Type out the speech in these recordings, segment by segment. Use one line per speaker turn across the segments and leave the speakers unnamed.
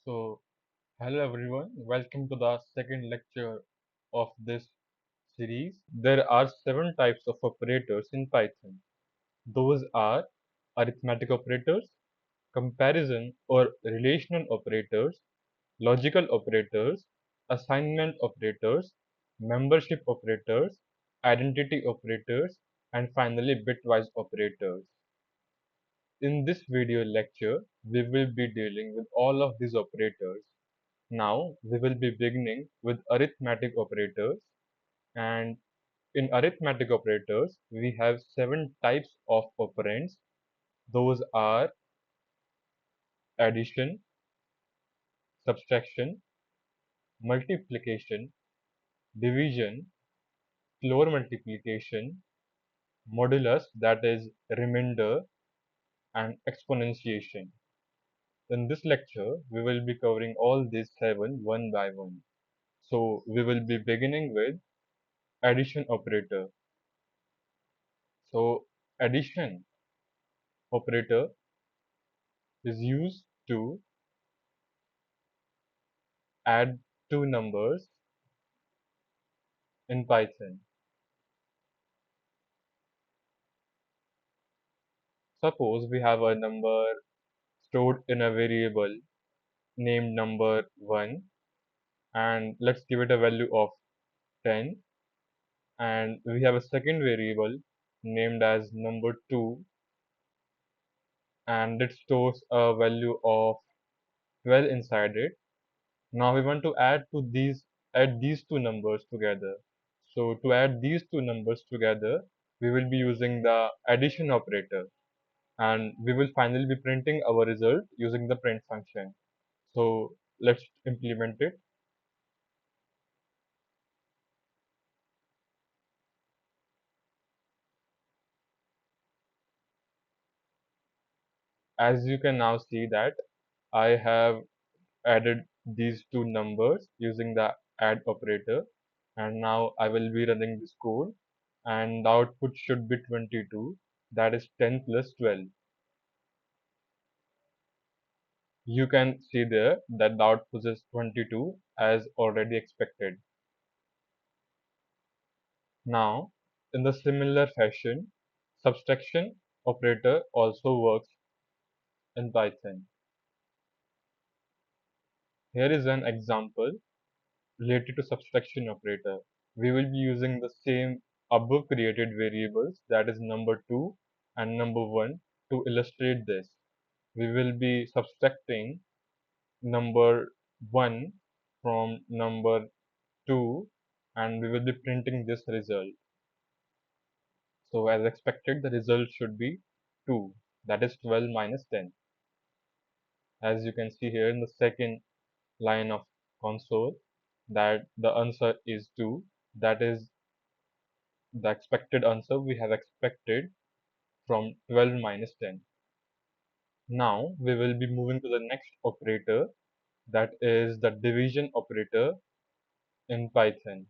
So, hello everyone, welcome to the second lecture of this series. There are seven types of operators in Python. Those are arithmetic operators, comparison or relational operators, logical operators, assignment operators, membership operators, identity operators, and finally bitwise operators. In this video lecture, we will be dealing with all of these operators. Now, we will be beginning with arithmetic operators, and in arithmetic operators, we have seven types of operands. Those are addition, subtraction, multiplication, division, floor multiplication, modulus, that is remainder, and exponentiation. In this lecture, we will be covering all these seven one by one. So, we will be beginning with addition operator. So, addition operator is used to add two numbers in Python. Suppose we have a number stored in a variable named number 1, and let's give it a value of 10, and we have a second variable named as number 2, and it stores a value of 12 inside it. Now we want to add these two numbers together. So to add these two numbers together, we will be using the addition operator, and we will finally be printing our result using the print function. So let's implement it. As you can now see that I have added these two numbers using the add operator, and now I will be running this code, and the output should be 22, that is 10 plus 12. You can see there that the output is 22 as already expected. Now, in the similar fashion, subtraction operator also works in Python. Here is an example related to subtraction operator. We will be using the same above created variables, that is number 2 and number 1, to illustrate this. We will be subtracting number 1 from number 2, and we will be printing this result. So as expected, the result should be 2, that is 12 minus 10. As you can see here in the second line of console, that the answer is 2, that is the expected answer we have expected from 12 minus 10. Now we will be moving to the next operator, that is the division operator in Python.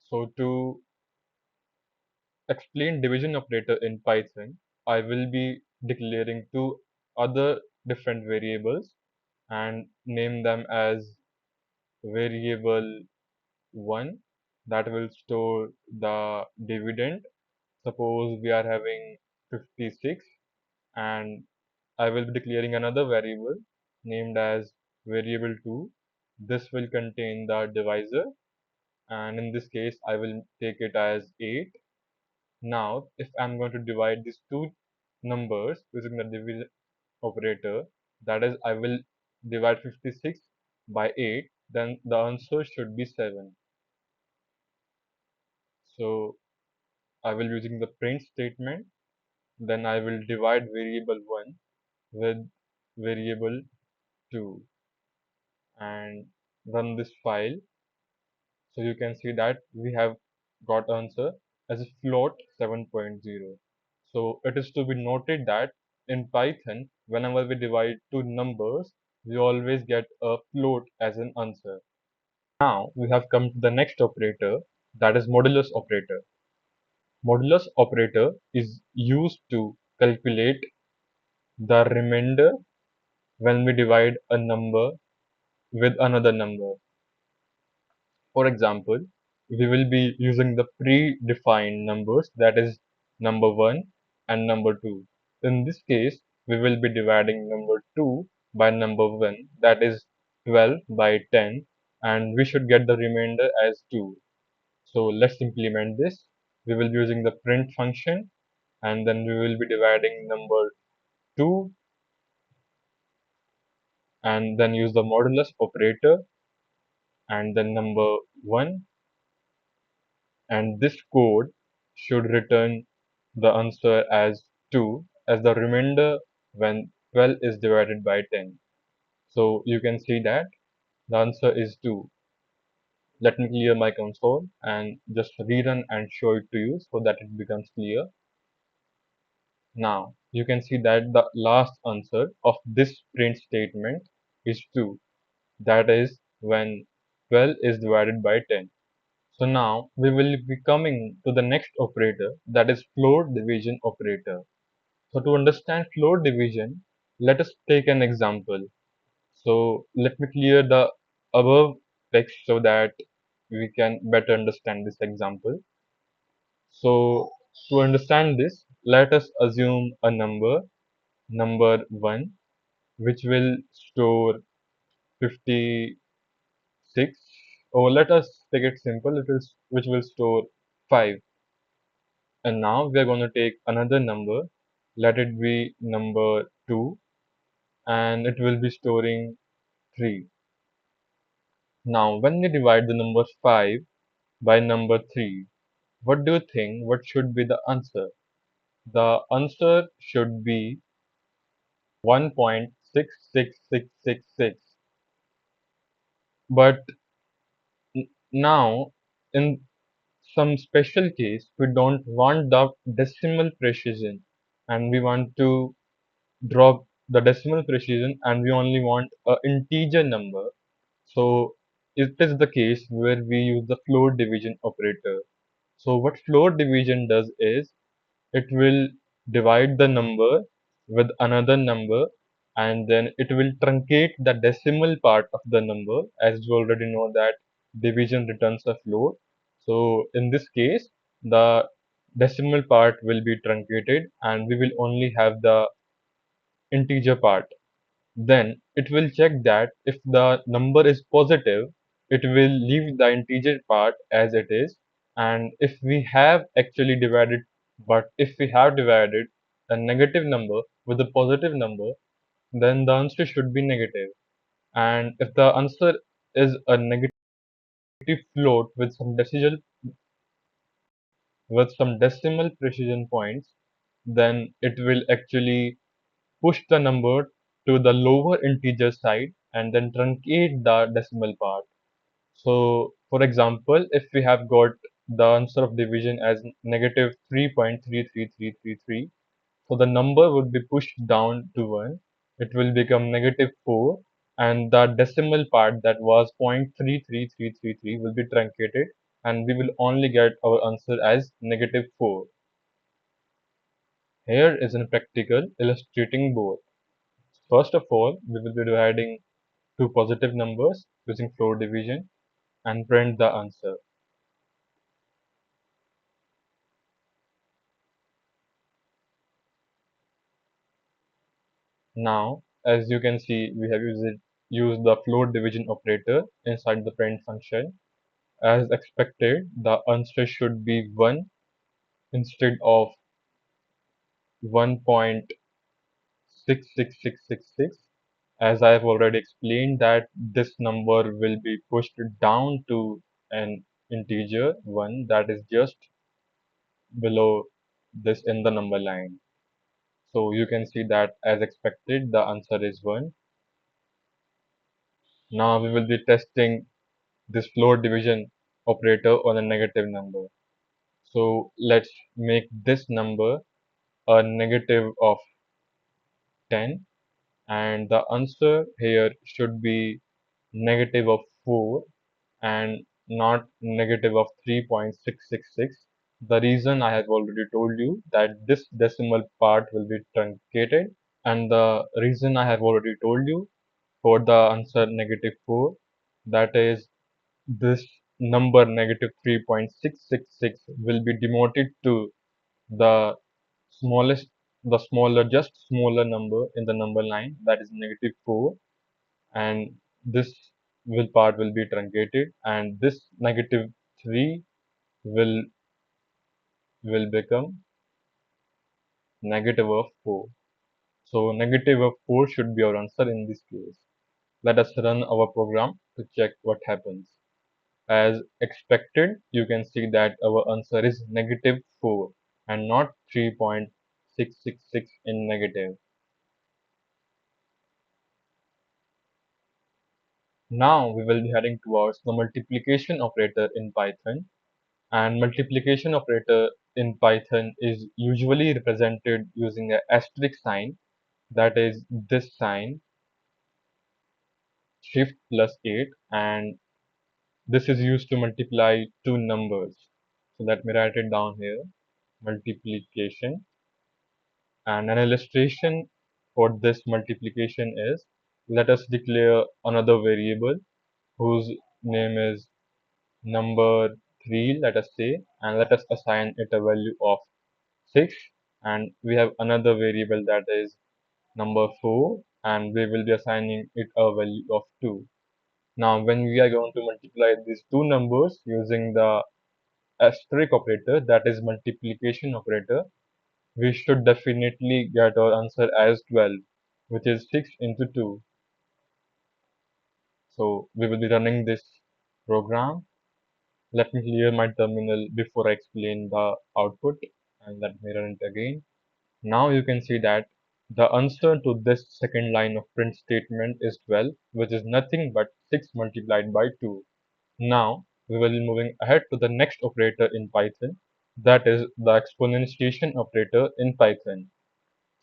So to explain division operator in Python, I will be declaring two other different variables and name them as variable 1, that will store the dividend. Suppose we are having 56, and I will be declaring another variable named as variable 2. This will contain the divisor, and in this case I will take it as 8. Now, if I'm going to divide these two numbers using the division operator, that is, I will divide 56 by 8, then the answer should be 7. So, I will using the print statement, then I will divide variable 1 with variable 2 and run this file. So, you can see that we have got answer as a float 7.0. So it is to be noted that in Python, whenever we divide two numbers, we always get a float as an answer. Now we have come to the next operator, that is modulus operator. Modulus operator is used to calculate the remainder when we divide a number with another number. For example, we will be using the predefined numbers, that is number 1 and number 2. In this case, we will be dividing number 2 by number 1, that is 12 by 10, and we should get the remainder as 2. So let's implement this. We will be using the print function, and then we will be dividing number 2 and then use the modulus operator and then number 1, and this code should return the answer as 2 as the remainder when 12 is divided by 10. So you can see that the answer is 2. Let me clear my console and just rerun and show it to you so that it becomes clear. Now you can see that the last answer of this print statement is 2. That is when 12 is divided by 10. So now we will be coming to the next operator, that is floor division operator. So to understand floor division, let us take an example. So let me clear the above text so that we can better understand this example. So to understand this, let us assume a number 1, which will store 56, or let us take it simple, which will store 5. And now we are going to take another number, let it be number 2, and it will be storing 3. Now when we divide the number 5 by number 3, what do you think? What should be the answer? The answer should be 1.66666. But now, in some special case, we don't want the decimal precision and we want to drop the decimal precision and we only want an integer number. So it is the case where we use the floor division operator. So what floor division does is it will divide the number with another number and then it will truncate the decimal part of the number, as you already know that division returns a float. So in this case, the decimal part will be truncated and we will only have the integer part. Then it will check that if the number is positive, it will leave the integer part as it is. And if we have actually divided, but if we have divided a negative number with a positive number, then the answer should be negative. And if the answer is a negative float with some decimal precision points, then it will actually push the number to the lower integer side and then truncate the decimal part. So, for example, if we have got the answer of division as negative 3.33333, so the number would be pushed down to 1. It will become negative 4, and the decimal part that was 0.33333 will be truncated, and we will only get our answer as negative 4. Here is a practical illustrating both. First of all, we will be dividing two positive numbers using floor division and print the answer. Now, as you can see, we have used the floor division operator inside the print function. As expected, the answer should be 1 instead of 1.66666. As I have already explained that this number will be pushed down to an integer 1 that is just below this in the number line. So you can see that as expected, the answer is 1. Now we will be testing this floor division operator on a negative number. So let's make this number a negative of 10, and the answer here should be negative of 4 and not negative of 3.666. The reason I have already told you that this decimal part will be truncated And the reason I have already told you for the answer negative 4, that is this number negative 3.666 will be demoted to the smallest, the smaller, just smaller number in the number line, that is negative 4, and this will part will be truncated, and this negative 3 will become negative of 4. So negative of 4 should be our answer in this case. Let us run our program to check what happens. As expected, you can see that our answer is negative 4 and not 3.666 in negative. Now we will be heading towards the multiplication operator in Python. And multiplication operator in Python is usually represented using a asterisk sign, that is this sign, shift plus 8, and this is used to multiply two numbers. So let me write it down here, multiplication. And an illustration for this multiplication is, let us declare another variable whose name is number 3, let us say, and let us assign it a value of 6. And we have another variable that is number 4, and we will be assigning it a value of 2. Now when we are going to multiply these two numbers using the asterisk operator, that is multiplication operator, we should definitely get our answer as 12, which is 6 into 2. So we will be running this program. Let me clear my terminal before I explain the output, and let me run it again. Now you can see that the answer to this second line of print statement is 12, which is nothing but 6 multiplied by 2. Now we will be moving ahead to the next operator in Python, that is the exponentiation operator in Python.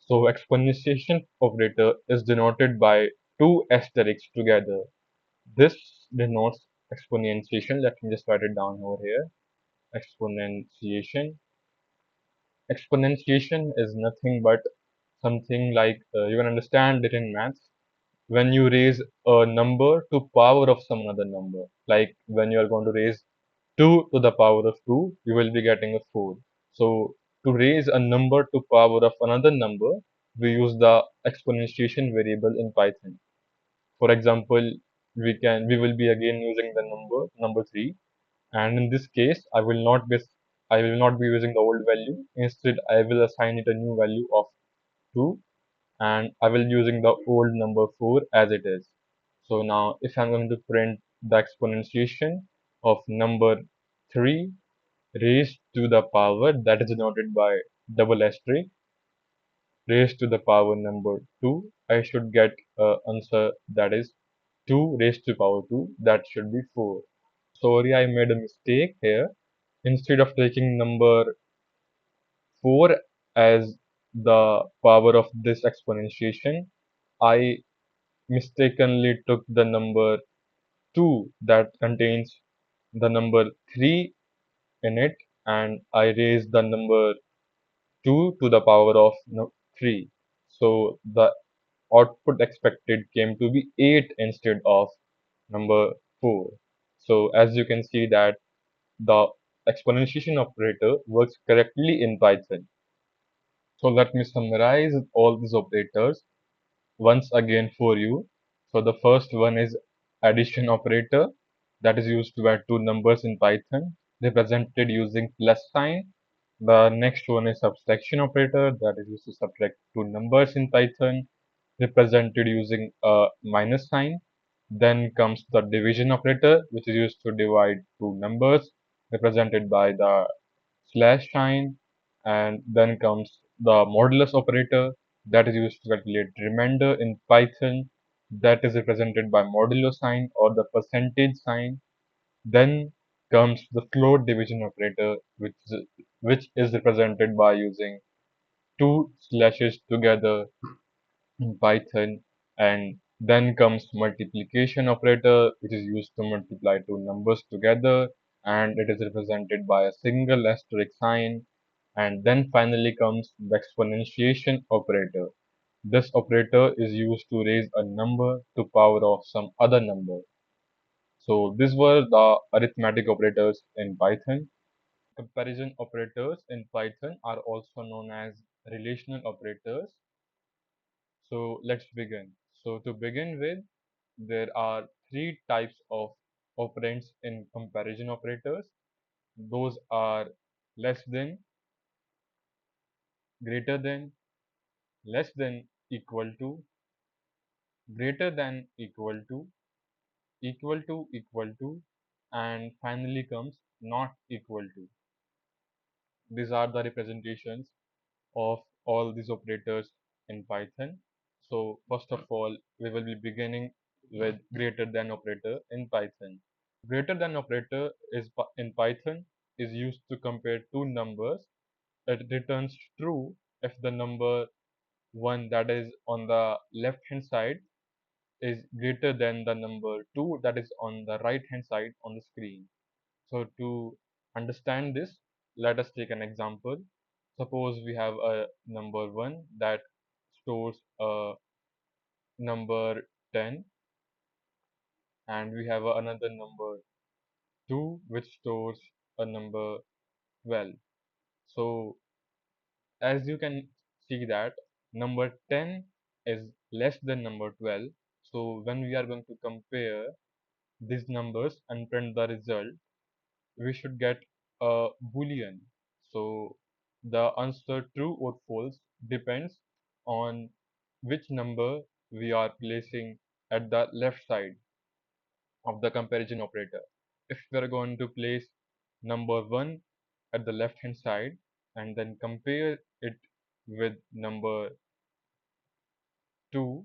So exponentiation operator is denoted by two asterisks together. This denotes exponentiation. Let me just write it down over here. Exponentiation. Exponentiation is nothing but something like you can understand it in maths. When you raise a number to power of some other number, like when you are going to raise 2 to the power of 2, you will be getting a 4. So to raise a number to power of another number, we use the exponentiation variable in Python. For example, we will be again using the number 3, and in this case I will not be using the old value. Instead, I will assign it a new value of 2, and I will be using the old number 4 as it is. So now if I'm going to print the exponentiation of number 3 raised to the power, that is denoted by double asterisk, raised to the power number 2, I should get answer that is 2 raised to power 2, that should be 4. Sorry, I made a mistake here. Instead of taking number 4 as the power of this exponentiation, I mistakenly took the number 2 that contains the number 3 in it, and I raised the number 2 to the power of 3. So the output expected came to be 8 instead of number 4. So as you can see that the exponentiation operator works correctly in Python. So let me summarize all these operators once again for you. So the first one is addition operator, that is used to add two numbers in Python, represented using plus sign. The next one is subtraction operator, that is used to subtract two numbers in Python, represented using a minus sign. Then comes the division operator, which is used to divide two numbers, represented by the slash sign. And then comes the modulus operator, that is used to calculate remainder in Python, that is represented by modulo sign or the percentage sign. Then comes the float division operator, which is represented by using two slashes together in Python. And then comes multiplication operator, which is used to multiply two numbers together, and it is represented by a single asterisk sign. And then finally comes the exponentiation operator. This operator is used to raise a number to power of some other number. So these were the arithmetic operators in Python. Comparison operators in Python are also known as relational operators. So let's begin. So to begin with, there are three types of operands in comparison operators. Those are less than, greater than, less than equal to, greater than equal to, and finally comes not equal to. These are the representations of all these operators in Python. So first of all, we will be beginning with greater than operator in Python. Greater than operator in Python is used to compare two numbers. It returns true if the number 1 that is on the left hand side is greater than the number 2 that is on the right hand side on the screen. So to understand this, let us take an example. Suppose we have a number 1 that stores a number 10, and we have another number 2 which stores a number 12. So as you can see that number 10 is less than number 12. So when we are going to compare these numbers and print the result, we should get a boolean. So the answer true or false depends on which number we are placing at the left side of the comparison operator. If we are going to place number 1 at the left hand side and then compare it with number 2,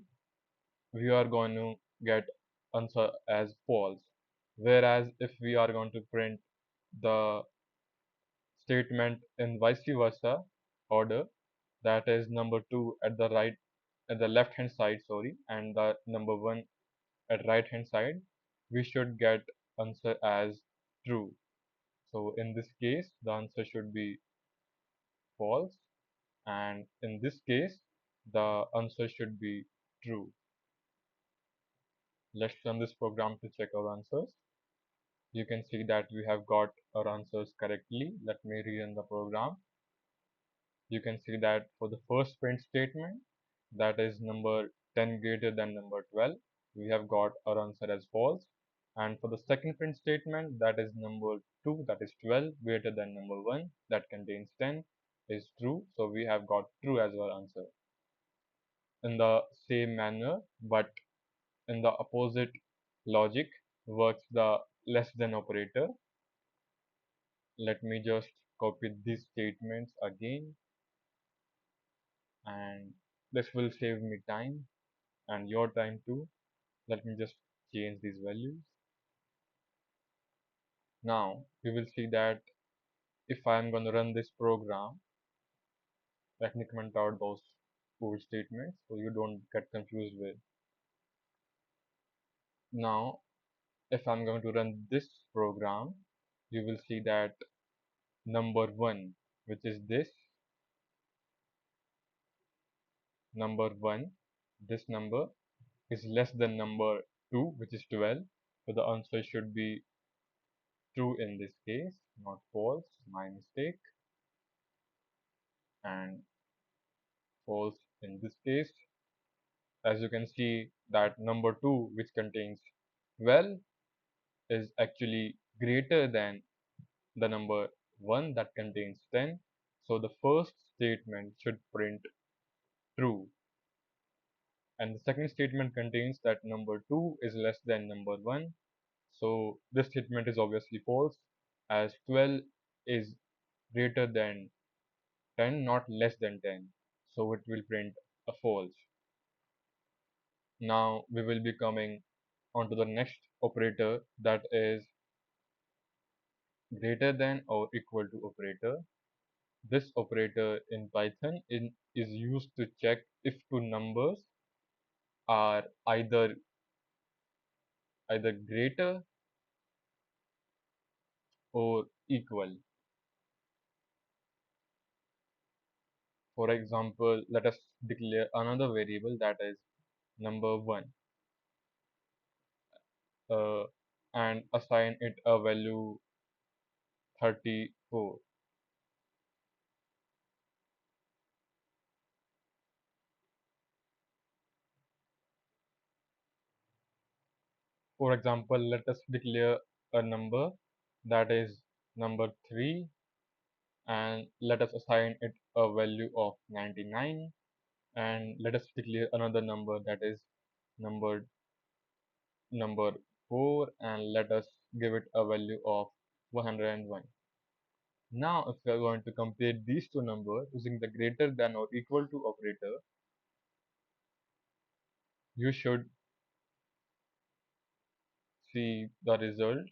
we are going to get answer as false. Whereas if we are going to print the statement in vice versa order, that is number 2 at the left hand side, sorry, and the number 1 at right hand side, we should get answer as true. So in this case, the answer should be false, and in this case, the answer should be true. Let's run this program to check our answers. You can see that we have got our answers correctly. Let me rerun the program. You can see that for the first print statement, that is number 10 greater than number 12, we have got our answer as false. And for the second print statement, that is number 2, that is 12 greater than number 1, that contains 10, is true. So we have got true as our answer. In the same manner, but in the opposite logic, works the less than operator. Let me just copy these statements again, and this will save me time and your time too. Let me just change these values. Now we will see that if I am going to run this program, let me comment out those code statements so you don't get confused with. Now if I'm going to run this program, you will see that number 1, which is this number 1, this number is less than number 2, which is 12. So the answer should be true in this case, not false, my mistake, and false in this case. As you can see that number 2, which contains 12, is actually greater than the number 1 that contains 10. So the first statement should print true, and the second statement contains that number 2 is less than number 1. So this statement is obviously false, as 12 is greater than 10, not less than 10. So it will print a false. Now we will be coming on to the next operator, that is greater than or equal to operator. This operator in Python is used to check if two numbers are either greater or equal. For example, let us declare another variable that is number 1 uh, and assign it a value 34. For example, let us declare a number that is number 3 and let us assign it a value of 99, and let us declare another number that is number number 4 and let us give it a value of 101. Now if we are going to compare these two numbers using the greater than or equal to operator, you should see the result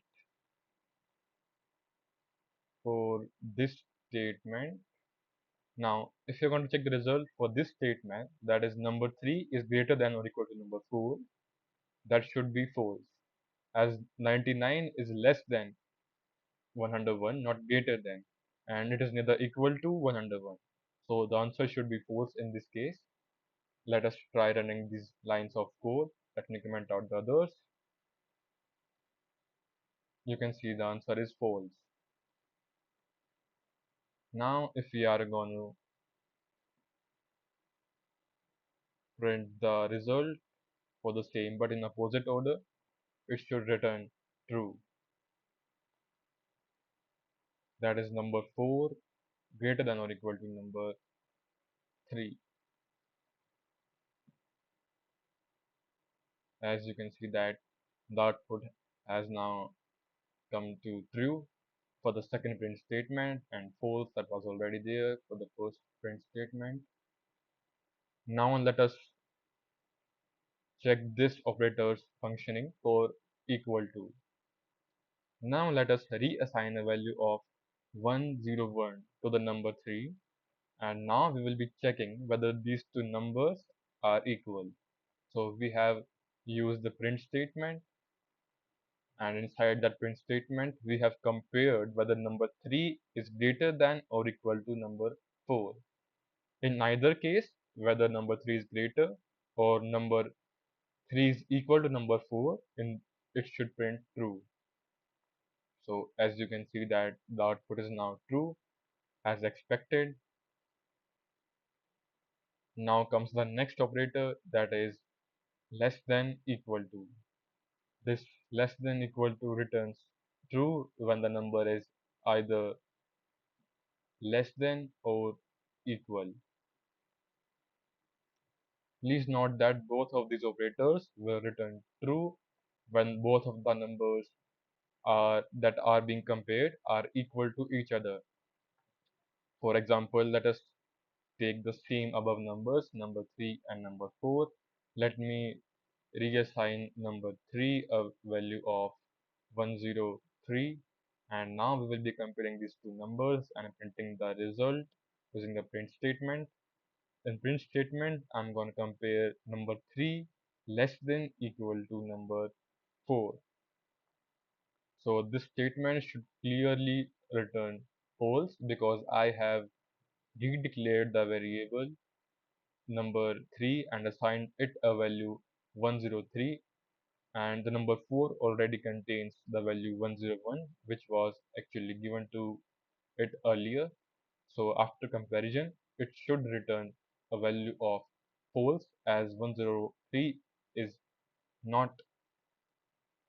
for this statement. Now, if you're going to check the result for this statement, that is number 3 is greater than or equal to number 4, that should be false, as 99 is less than 101, not greater than, and it is neither equal to 101. So the answer should be false in this case. Let us try running these lines of code. Let me comment out the others. You can see the answer is false. Now, if we are going to print the result for the same but in opposite order, it should return true. That is number 4 greater than or equal to number 3. As you can see that the output has now come to true for the second print statement and false that was already there for the first print statement. Now let us check this operator's functioning for equal to. Now let us reassign a value of 101 to the number 3, and now we will be checking whether these two numbers are equal. So we have used the print statement, and inside that print statement we have compared whether number 3 is greater than or equal to number 4. In neither case, whether number 3 is greater or number 3 is equal to number 4, it should print true. So as you can see that the output is now true as expected. Now comes the next operator, that is less than equal to. This less than equal to returns true when the number is either less than or equal. Please note that both of these operators will return true when both of the numbers that are being compared are equal to each other. For example, let us take the same above numbers, number 3 and number 4. Let me reassign number 3 a value of 103, and now we will be comparing these two numbers and printing the result using the print statement. In print statement, I'm going to compare number 3 less than equal to number 4. So this statement should clearly return false because I have redeclared the variable number 3 and assigned it a value 103, and the number 4 already contains the value 101 which was actually given to it earlier. So after comparison, it should return a value of false as 103 is not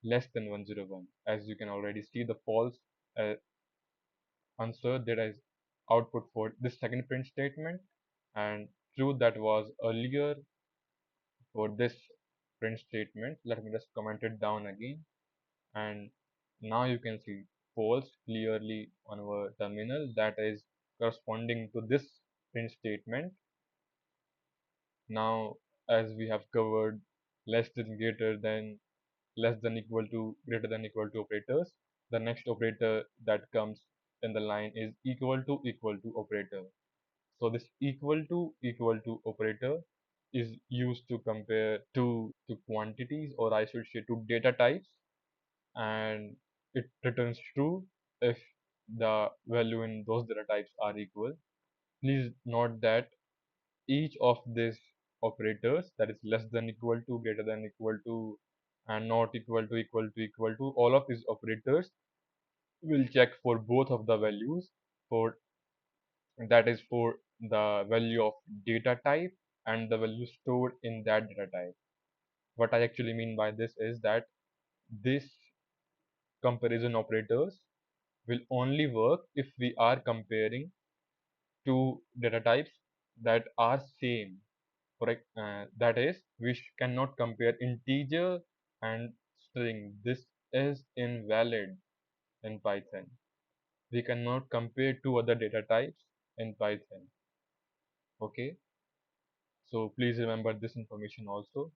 less than 101. As you can already see the false uh, answer that is output for this second print statement, and true that was earlier for this print statement. Let me just comment it down again, and now you can see false clearly on our terminal, that is corresponding to this print statement. Now, as we have covered less than, greater than, less than equal to, greater than equal to operators, the next operator that comes in the line is equal to operator. So this equal to operator is used to compare to quantities, or I should say to data types, and it returns true if the value in those data types are equal. Please note that each of these operators, that is less than equal to, greater than equal to, and not equal to, equal to, all of these operators will check for both of the values, for that is for the value of data type and the value stored in that data type. What I actually mean by this is that this comparison operators will only work if we are comparing two data types that are same. Correct. That is, we cannot compare integer and string. This is invalid in Python. We cannot compare two other data types in Python. Okay. So please remember this information also.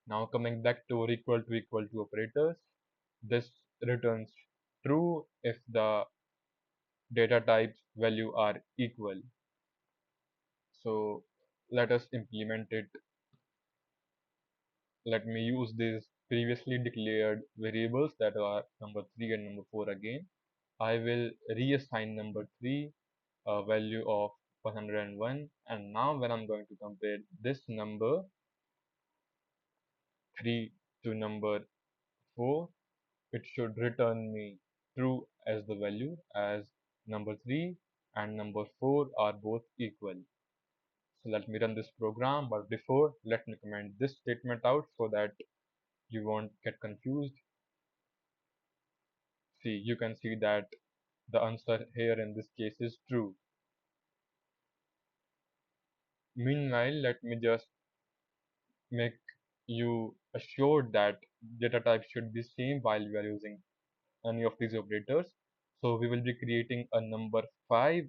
Now coming back to our equal to operators, this returns true if the data types value are equal. So let us implement it. Let me use these previously declared variables that are number 3 and number 4 again. I will reassign number 3 a value of 101, and now when I'm going to compare this number 3 to number 4, it should return me true as the value, as number 3 and number 4 are both equal. So let me run this program, but before, let me comment this statement out so that you won't get confused. See, you can see that the answer here in this case is true. Meanwhile, let me just make you assured that data type should be same while we are using any of these operators. So we will be creating a number 5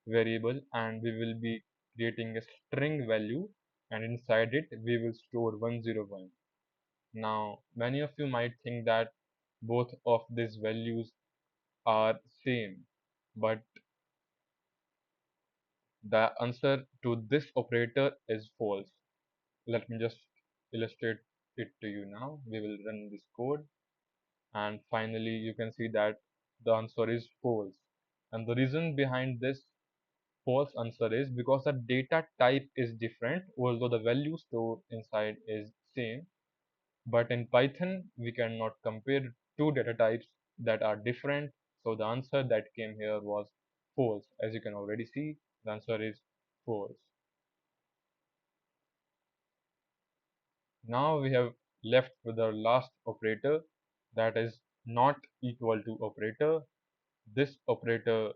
variable, and we will be creating a string value, and inside it we will store 101. Now many of you might think that both of these values are same, but the answer to this operator is false. Let me just illustrate it to you now. We will run this code, and finally you can see that the answer is false. And the reason behind this false answer is because the data type is different, although the value stored inside is same. But in Python, we cannot compare two data types that are different. So the answer that came here was false. As you can already see, the answer is false. Now we have left with our last operator, that is not equal to operator. This operator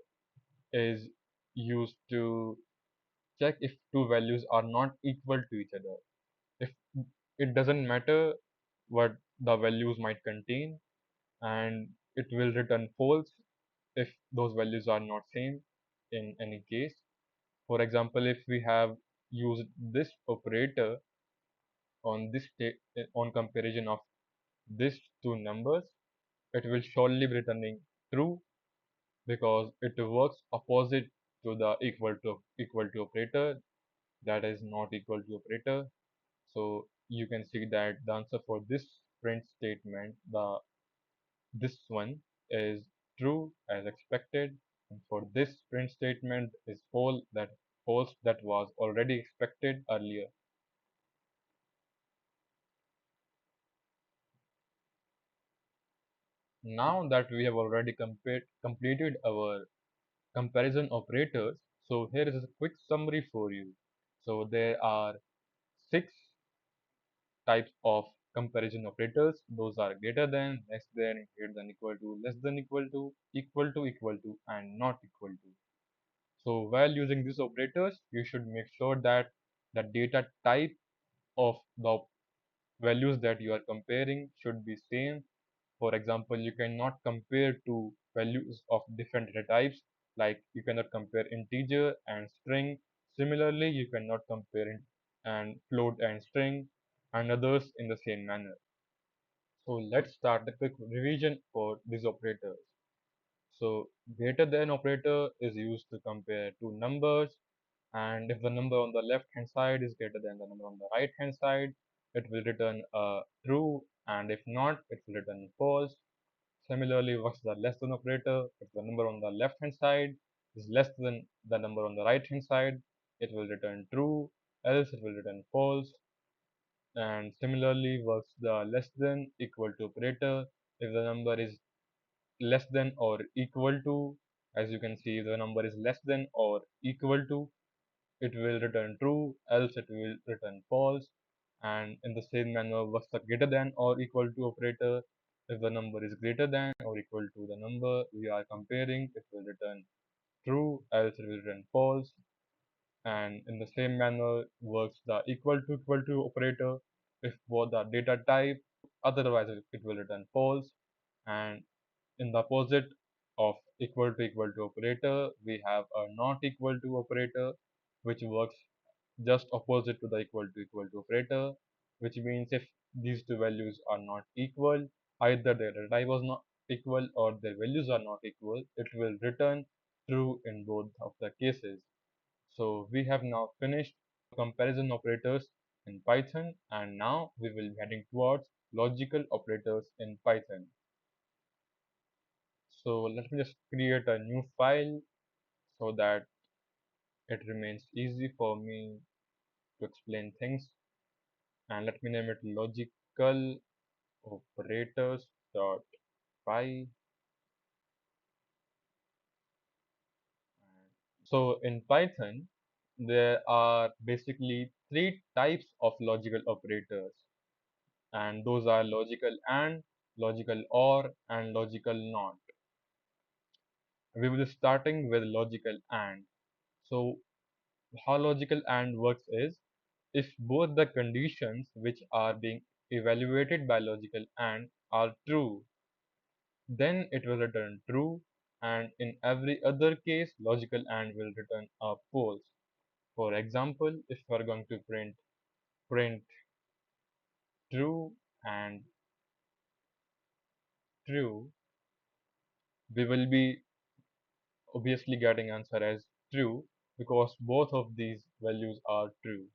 is used to check if two values are not equal to each other. If it doesn't matter what the values might contain, and it will return false if those values are not same in any case. For example, if we have used this operator on this on comparison of these two numbers, it will surely be returning true because it works opposite to the equal to operator, that is not equal to operator. So you can see that the answer for this print statement, the this one is true as expected, and for this print statement is false that was already expected earlier. Now that we have already completed our comparison operators, so here is a quick summary for you. So there are 6 types of comparison operators. Those are greater than, less than, greater than equal to, less than equal to, and not equal to. So while using these operators, you should make sure that the data type of the values that you are comparing should be same. For example, you cannot compare two values of different data types, like you cannot compare integer and string. Similarly, you cannot compare and float and string and others in the same manner. So let's start the quick revision for these operators. So greater than operator is used to compare two numbers, and if the number on the left hand side is greater than the number on the right hand side, it will return true, and if not, it will return false. Similarly, what's the less than operator? If the number on the left hand side is less than the number on the right hand side, it will return true, else it will return false. And similarly works the less than equal to operator. If the number is less than or equal to, as you can see, the number is less than or equal to, it will return true, else it will return false. And in the same manner works the greater than or equal to operator. If the number is greater than or equal to the number we are comparing, it will return true, else it will return false. And in the same manner works the equal to operator. If both are data type, otherwise it will return false. And in the opposite of equal to operator, we have a not equal to operator, which works just opposite to the equal to operator, which means if these two values are not equal, either their data type was not equal or their values are not equal, it will return true in both of the cases. So we have now finished comparison operators in Python, and now we will be heading towards logical operators in Python. So let me just create a new file so that it remains easy for me to explain things, and let me name it logical operators.py. So in Python, there are basically three types of logical operators, and those are logical and, logical or, and logical not. We will be starting with logical and. So how logical and works is, if both the conditions which are being evaluated by logical and are true, then it will return true, and in every other case logical and will return a false. For example, if we are going to print true and true, we will be obviously getting answer as true because both of these values are true.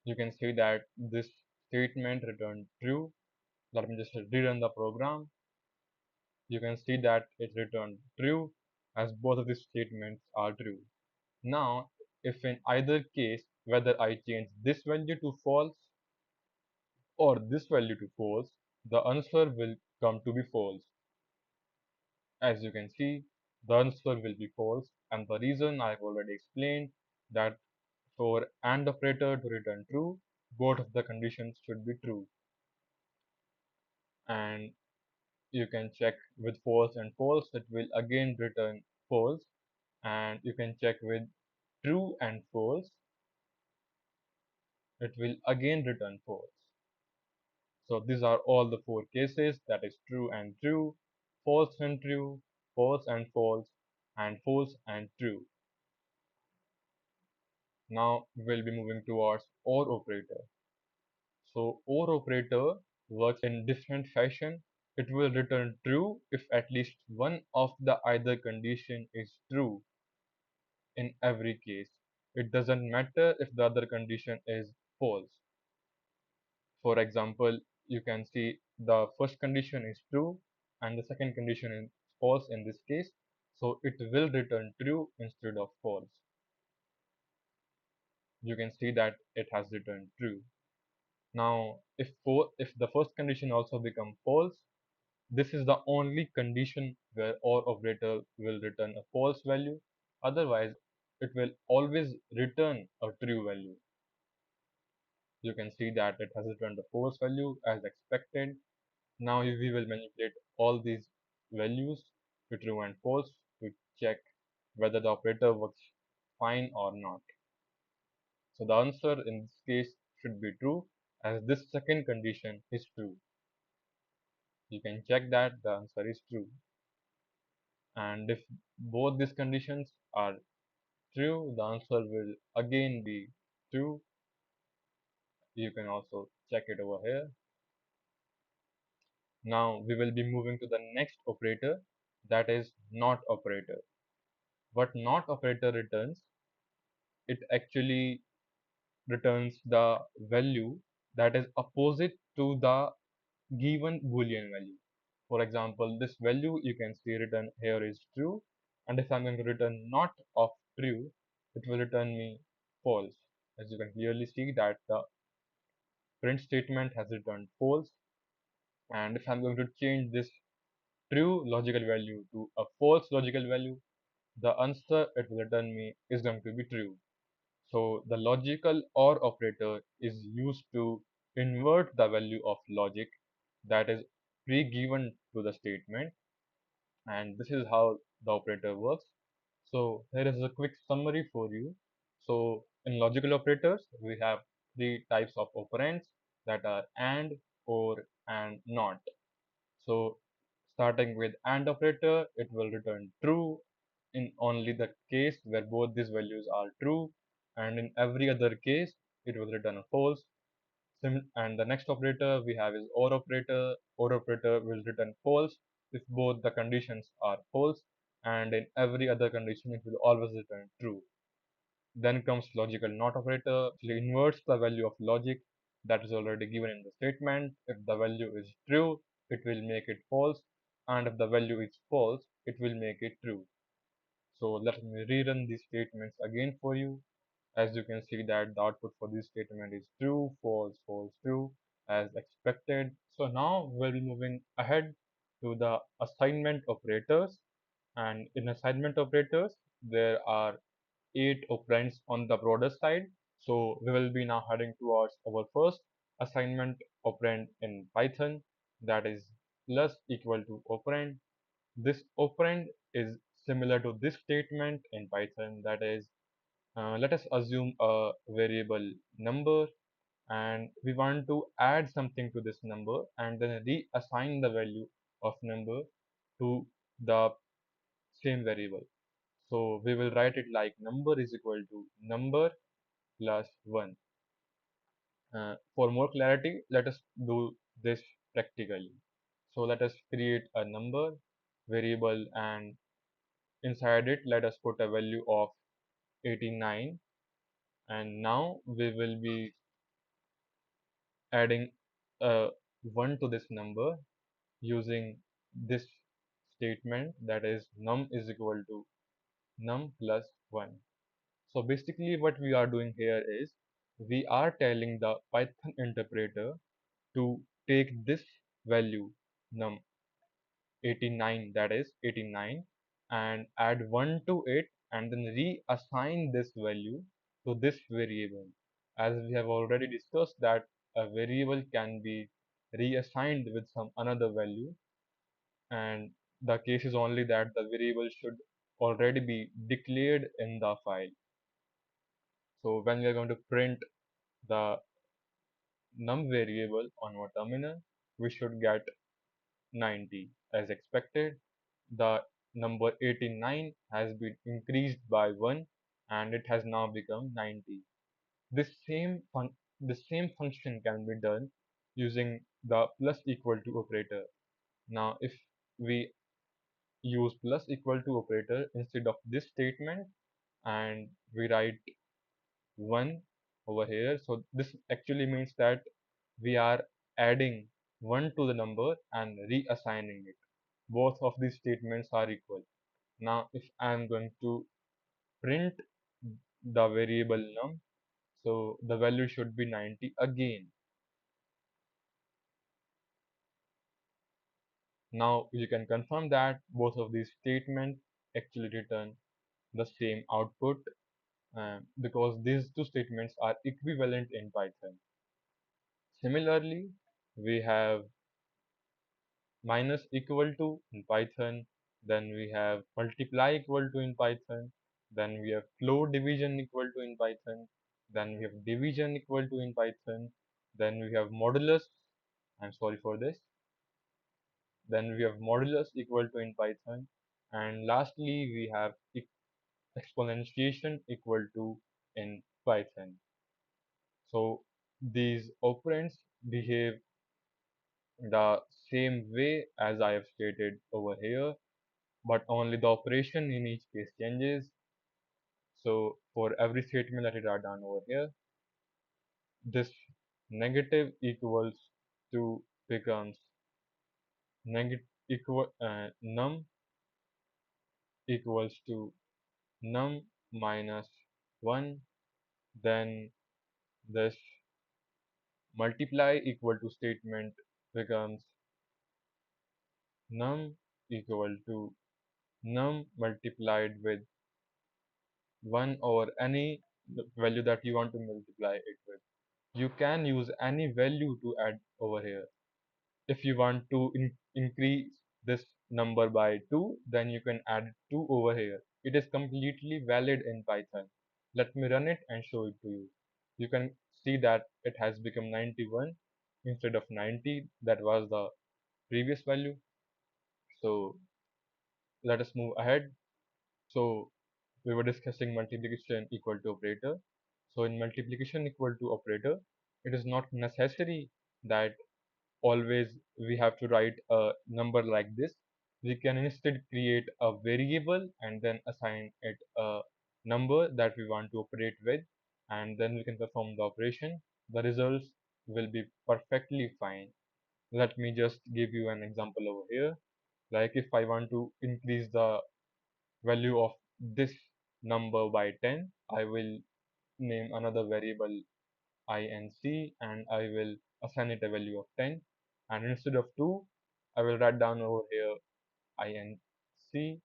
You can see that this statement returned true. Let me just rerun the program. You can see that it returned true as both of these statements are true. Now, if in either case, whether I change this value to false or this value to false, the answer will come to be false. As you can see, the answer will be false, and the reason I've already explained, that for AND operator to return true, both of the conditions should be true. And you can check with false and false, it will again return false. And you can check with true and false, it will again return false. So these are all the four cases, that is true and true, false and true, false and false, and false and true. Now we'll be moving towards OR operator. So OR operator works in different fashion. It will return true if at least one of the either condition is true in every case. It doesn't matter if the other condition is false. For example, you can see the first condition is true and the second condition is false in this case. So it will return true instead of false. You can see that it has returned true. Now, if the first condition also become false, this is the only condition where OR operator will return a false value. Otherwise, it will always return a true value. You can see that it has returned a false value as expected. Now we will manipulate all these values to true and false to check whether the operator works fine or not. So the answer in this case should be true as this second condition is true. You can check that the answer is true. And if both these conditions are true, the answer will again be true. You can also check it over here. Now we will be moving to the next operator, that is not operator. What not operator returns, it actually returns the value that is opposite to the given boolean value. For example, this value you can see written here is true, and if I'm going to return not of true, it will return me false. As you can clearly see that the print statement has returned false. And if I'm going to change this true logical value to a false logical value, the answer it will return me is going to be true. So the logical OR operator is used to invert the value of logic that is pre-given to the statement, and this is how the operator works. So here is a quick summary for you. So in logical operators, we have three types of operands that are AND, OR, and NOT. So starting with AND operator, it will return true in only the case where both these values are true, and in every other case, it will return a false. And the next operator we have is OR operator. OR operator will return false if both the conditions are false, and in every other condition, it will always return true. Then comes logical NOT operator, which inverts the value of logic that is already given in the statement. If the value is true, it will make it false, and if the value is false, it will make it true. So let me rerun these statements again for you. As you can see that the output for this statement is true, false, false, true, as expected. So now we'll be moving ahead to the assignment operators. And in assignment operators, there are 8 operands on the broader side. So we will be now heading towards our first assignment operand in Python, that is plus equal to operand. This operand is similar to this statement in Python, that is, let us assume a variable number, and we want to add something to this number and then reassign the value of number to the same variable. So we will write it like number is equal to number plus 1. For more clarity, let us do this practically. So let us create a number variable, and inside it let us put a value of 89, and now we will be adding a 1 to this number using this statement, that is num is equal to num plus 1. So basically what we are doing here is we are telling the Python interpreter to take this value num 89, that is 89, and add 1 to it and then reassign this value to this variable. As we have already discussed that a variable can be reassigned with some another value, and the case is only that the variable should already be declared in the file. So when we are going to print the num variable on our terminal, we should get 90 as expected. The number 89 has been increased by 1 and it has now become 90. This same function can be done using the plus equal to operator. Now if we use plus equal to operator instead of this statement and we write 1 over here, so this actually means that we are adding 1 to the number and reassigning it. Both of these statements are equal. Now if I am going to print the variable num, so the value should be 90 again. Now you can confirm that both of these statements actually return the same output, because these two statements are equivalent in Python. Similarly, we have minus equal to in Python, then we have multiply equal to in Python, then we have floor division equal to in Python, then we have division equal to in Python, then we have modulus, I'm sorry for this, then we have modulus equal to in Python, and lastly we have exponentiation equal to in Python. So these operands behave the same way as I have stated over here, but only the operation in each case changes. So for every statement that is done over here, this negative equals to becomes negative equal num equals to num minus 1. Then this multiply equal to statement becomes num equal to num multiplied with 1 or any value that you want to multiply it with. You can use any value to add over here. If you want to increase this number by 2, then you can add 2 over here. It is completely valid in Python. Let me run it and show it to you. You can see that it has become 91 instead of 90. That was the previous value. So let us move ahead. So we were discussing multiplication equal to operator. So in multiplication equal to operator, it is not necessary that always we have to write a number like this. We can instead create a variable and then assign it a number that we want to operate with, and then we can perform the operation. The results will be perfectly fine. Let me just give you an example over here. Like if I want to increase the value of this number by 10, I will name another variable inc and I will assign it a value of 10, and instead of 2 I will write down over here inc,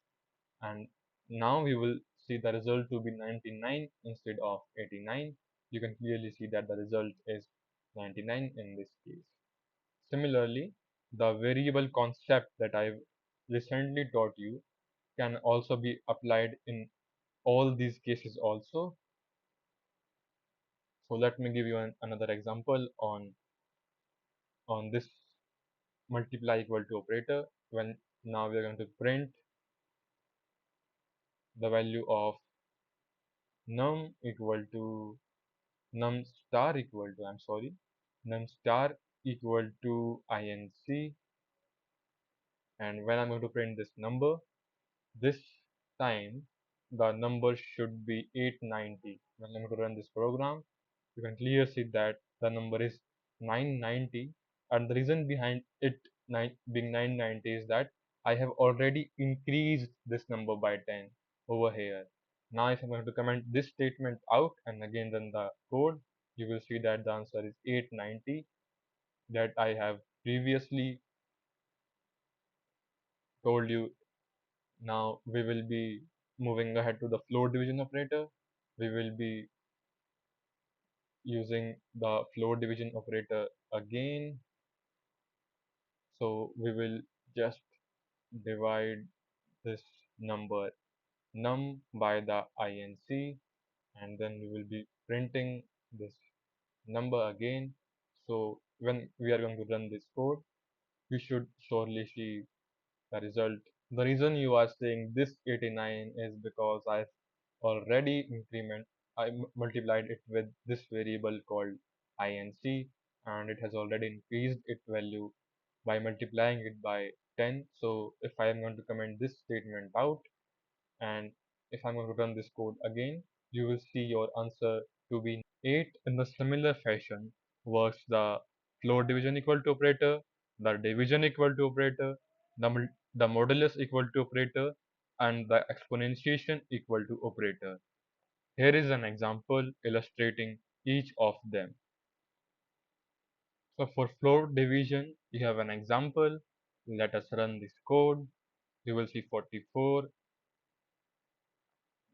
and now we will see the result to be 99 instead of 89. You can clearly see that the result is 99 in this case. Similarly, the variable concept that I recently taught you can also be applied in all these cases also. So let me give you another example on this multiply equal to operator. When now we are going to print the value of num equal to num star equal to num star equal to inc, and when I'm going to print this number, this time the number should be 890. When I'm going to run this program, you can clearly see that the number is 990, and the reason behind it being 990 is that I have already increased this number by 10 over here. Now if I'm going to comment this statement out and again run the code, you will see that the answer is 890 that I have previously told you. Now we will be moving ahead to the float division operator. We will be using the float division operator again. So we will just divide this number num by the inc, and then we will be printing this number again. So when we are going to run this code, we should surely see the result. The reason you are saying this 89 is because I've already multiplied it with this variable called inc, and it has already increased its value by multiplying it by 10. So if I am going to comment this statement out and if I'm going to run this code again, you will see your answer to be 8. In the similar fashion works the float division equal to operator, the division equal to operator, the modulus equal to operator, and the exponentiation equal to operator. Here is an example illustrating each of them. So for float division, you have an example. Let us run this code. You will see 44.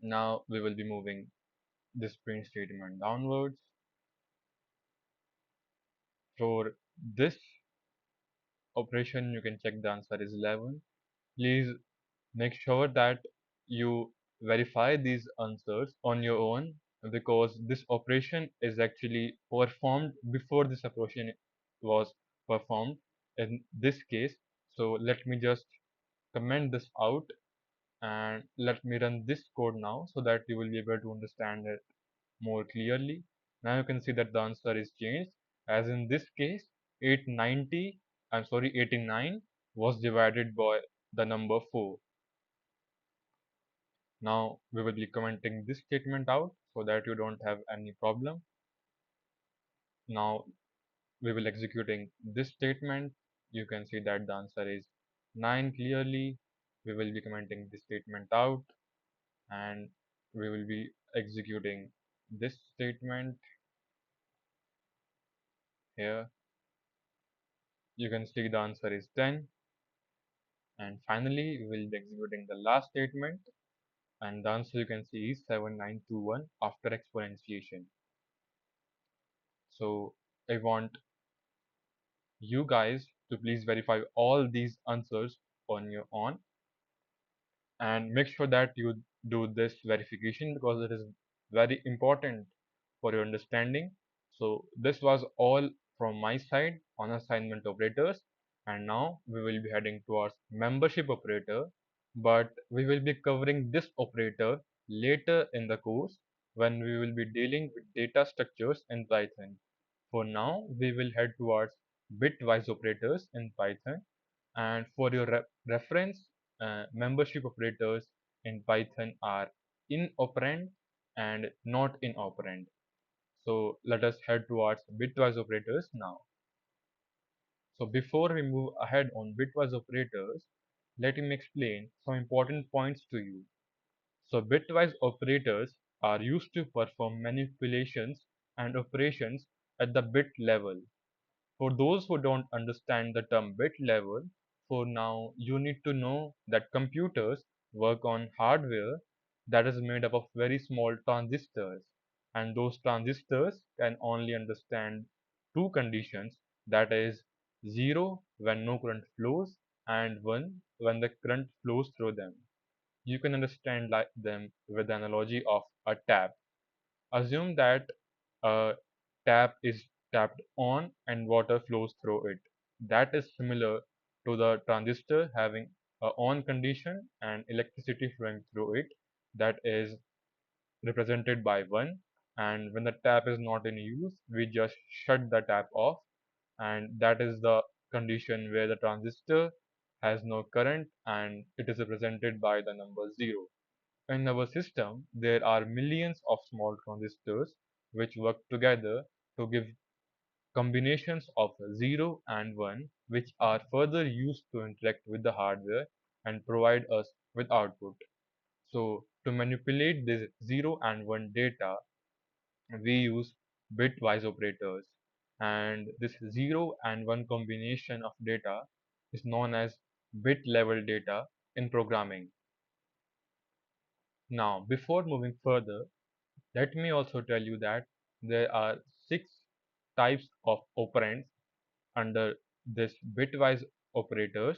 Now we will be moving this print statement downwards. For this operation, you can check the answer is 11. Please make sure that you verify these answers on your own, because this operation is actually performed before this operation was performed in this case. So let me just comment this out and let me run this code now so that you will be able to understand it more clearly. Now you can see that the answer is changed, as in this case 89 was divided by the number 4. Now we will be commenting this statement out so that you don't have any problem. Now we will executing this statement. You can see that the answer is 9 clearly. We will be commenting this statement out and we will be executing this statement here, you can see the answer is 10. And finally, we will be executing the last statement, and the answer you can see is 7921 after exponentiation. So I want you guys to please verify all these answers on your own and make sure that you do this verification because it is very important for your understanding. So this was all from my side on assignment operators, and now we will be heading towards membership operator, but we will be covering this operator later in the course when we will be dealing with data structures in Python. For now, we will head towards bitwise operators in Python, and for your reference, membership operators in Python are in operand and not in operand. So let us head towards bitwise operators now. So before we move ahead on bitwise operators, let me explain some important points to you. So bitwise operators are used to perform manipulations and operations at the bit level. For those who don't understand the term bit level, for now you need to know that computers work on hardware that is made up of very small transistors, and those transistors can only understand two conditions, that is 0 when no current flows and 1 when the current flows through them. You can understand like them with the analogy of a tap. Assume that a tap is tapped on and water flows through it. That is similar to the transistor having a on condition and electricity flowing through it. That is represented by 1. And when the tap is not in use, we just shut the tap off, and that is the condition where the transistor has no current and it is represented by the number 0. In our system, there are millions of small transistors which work together to give combinations of 0 and 1, which are further used to interact with the hardware and provide us with output. So, to manipulate this 0 and 1 data, we use bitwise operators. And this 0 and 1 combination of data is known as bit level data in programming. Now, before moving further, let me also tell you that there are 6 types of operands under this bitwise operators,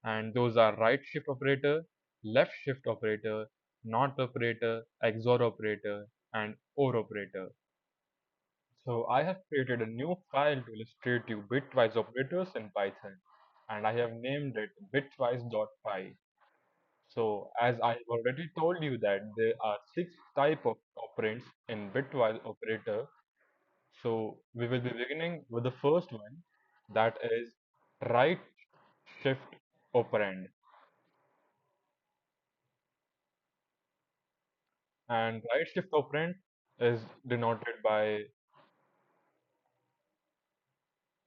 and those are right shift operator, left shift operator, not operator, XOR operator, and OR operator. So I have created a new file to illustrate you bitwise operators in Python, and I have named it bitwise.py. So as I have already told you that there are 6 type of operands in bitwise operator. So we will be beginning with the first one, that is right shift operand. And right shift operand is denoted by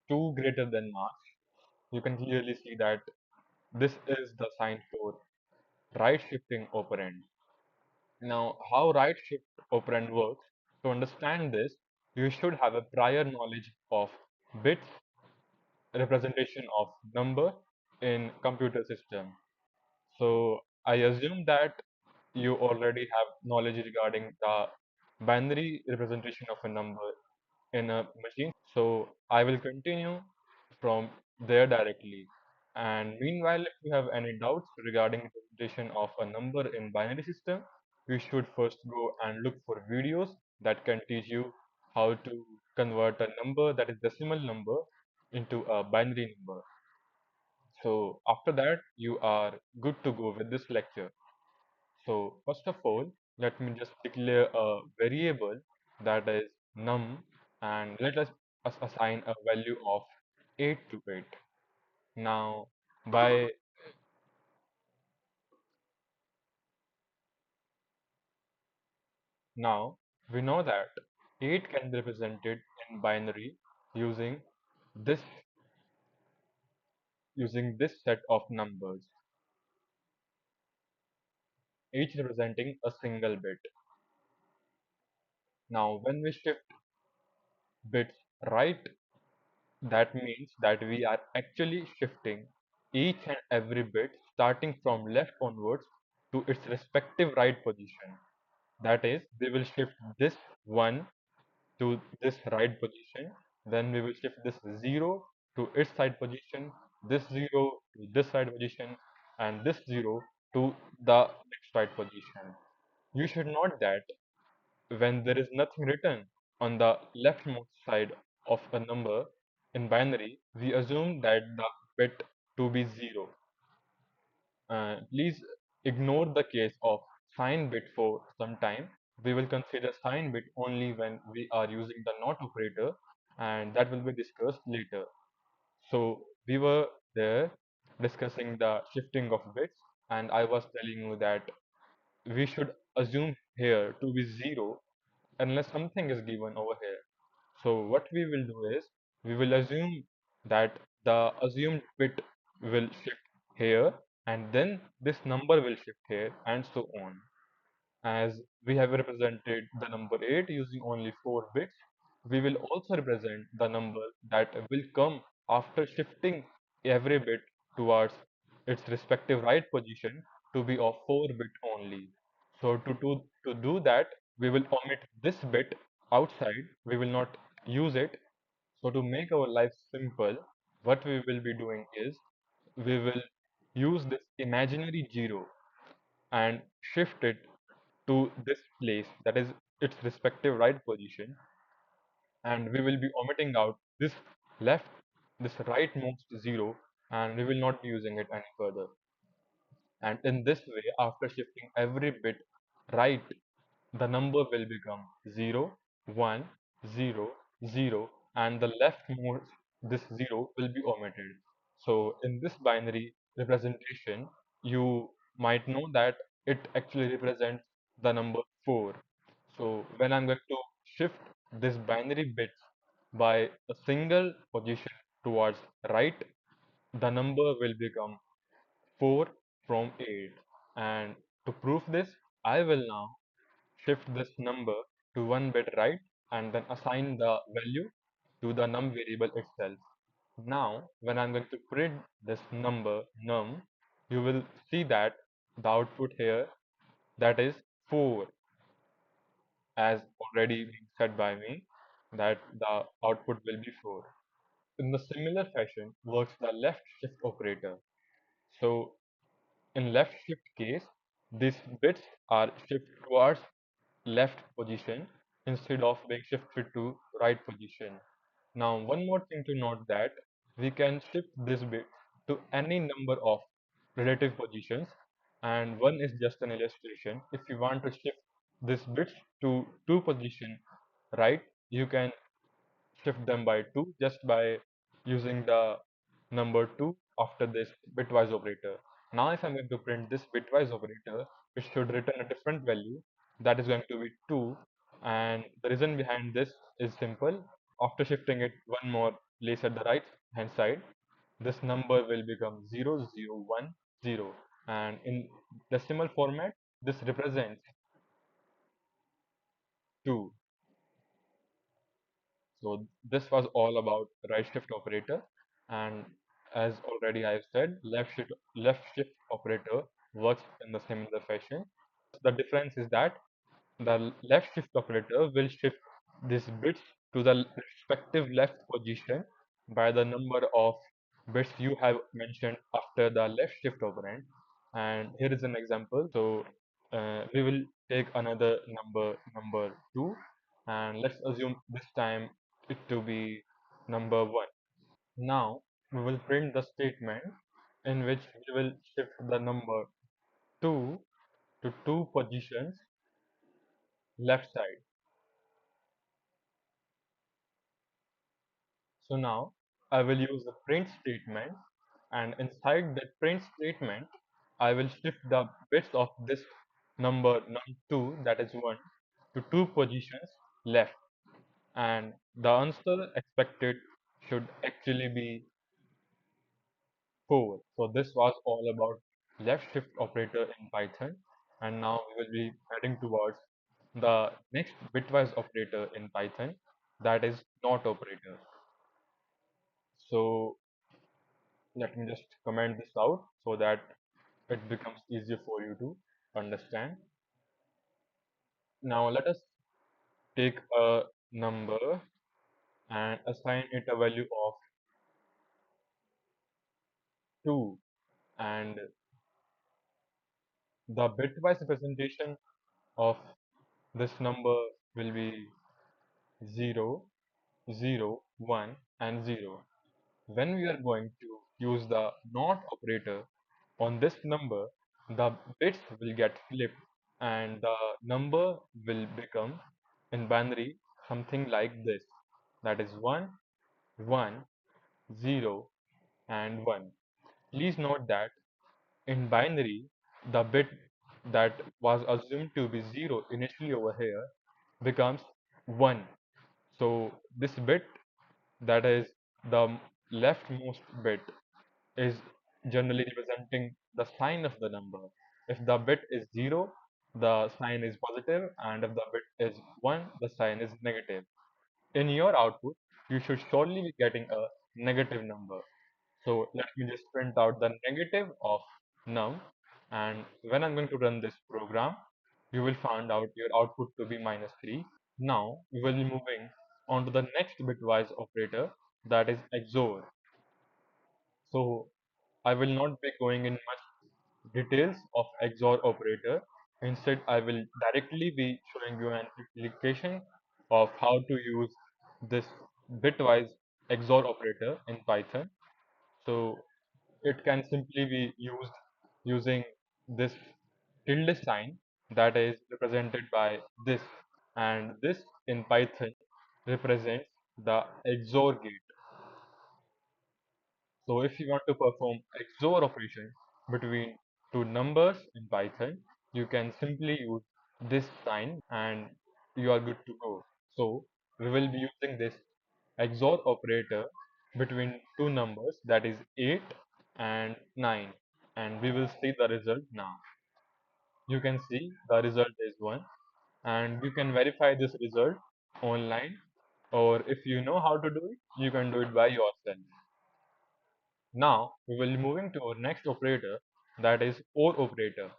2 greater than marks. You can clearly see that this is the sign for right shifting operand. Now, how right shift operand works, to understand this, you should have a prior knowledge of bits representation of number in computer system. So I assume that you already have knowledge regarding the binary representation of a number in a machine. So I will continue from there directly. And meanwhile, if you have any doubts regarding representation of a number in binary system, you should first go and look for videos that can teach you how to convert a number that is decimal number into a binary number. So after that, you are good to go with this lecture. So first of all, let me just declare a variable that is num, and let us assign a value of 8 to it. Now, by now we know that 8 can be represented in binary using this this set of numbers, each representing a single bit. Now, when we shift bits right, that means that we are actually shifting each and every bit starting from left onwards to its respective right position. That is, we will shift this 1 to this right position, then we will shift this 0 to its side position, this 0 to this side position, and this 0 to the next right position. You should note that when there is nothing written on the leftmost side of a number in binary, we assume that the bit to be 0. Please ignore the case of sign bit for some time. We will consider sign bit only when we are using the not operator, and that will be discussed later. So we were there discussing the shifting of bits, and I was telling you that we should assume here to be 0 unless something is given over here. So what we will do is we will assume that the assumed bit will shift here, and then this number will shift here, and so on. As we have represented the number 8 using only 4 bits, we will also represent the number that will come after shifting every bit towards its respective right position to be of 4 bit only. So to do that, we will omit this bit outside, we will not use it. So to make our life simple, what we will be doing is we will use this imaginary 0 and shift it to this place, that is its respective right position, and we will be omitting out this left, this rightmost 0, and we will not be using it any further. And in this way, after shifting every bit right, the number will become 0, 1, 0, 0, and the leftmost, this 0 will be omitted. So in this binary representation, you might know that it actually represents the number 4. So when I'm going to shift this binary bit by a single position towards right, the number will become 4 from 8. And to prove this, I will now shift this number to one bit right and then assign the value to the num variable itself. Now, when I'm going to print this number num, you will see that the output here, that is 4, as already being said by me, that the output will be 4. In the similar fashion works the left shift operator. So in left shift case, these bits are shifted towards left position instead of being shifted to right position. Now, one more thing to note that we can shift this bit to any number of relative positions, and one is just an illustration. If you want to shift this bits to two position right, you can shift them by 2 just by using the number 2 after this bitwise operator. Now if I'm going to print this bitwise operator, it should return a different value, that is going to be 2, and the reason behind this is simple. After shifting it one more place at the right hand side, this number will become 0010, and in decimal format this represents 2. So this was all about right shift operator, and as already I've said, left shift operator works in the similar fashion. The difference is that the left shift operator will shift these bits to the respective left position by the number of bits you have mentioned after the left shift operand. And here is an example. So we will take another number 2, and let's assume this time it to be number 1. Now we will print the statement in which we will shift the number 2 to two positions left side. So now I will use the print statement, and inside that print statement I will shift the bits of this number num2, that is 1, to two positions left, and the answer expected should actually be 4. So this was all about left shift operator in Python, and now we will be heading towards the next bitwise operator in Python, that is not operator. So let me just comment this out so that it becomes easier for you to understand. Now let us take a number and assign it a value of 2, and the bitwise representation of this number will be 0, 0, 1 and 0. When we are going to use the NOT operator on this number, the bits will get flipped and the number will become in binary something like this. That is 1, 1, 0 and 1. Please note that in binary, the bit that was assumed to be 0 initially over here becomes 1. So this bit, that is the leftmost bit, is generally representing the sign of the number. If the bit is 0, the sign is positive, and if the bit is 1, the sign is negative. In your output, you should surely be getting a negative number. So let me just print out the negative of num, and when I'm going to run this program, you will find out your output to be -3. Now we will be moving on to the next bitwise operator, that is XOR. So I will not be going in much details of XOR operator. Instead, I will directly be showing you an application of how to use this bitwise XOR operator in Python. So it can simply be used using this tilde sign that is represented by this, and this in Python represents the XOR gate. So if you want to perform XOR operation between two numbers in Python, you can simply use this sign and you are good to go. So we will be using this XOR operator between two numbers, that is 8 and 9, and we will see the result now. You can see the result is 1, and you can verify this result online, or if you know how to do it, you can do it by yourself. Now we will be moving to our next operator, that is OR operator.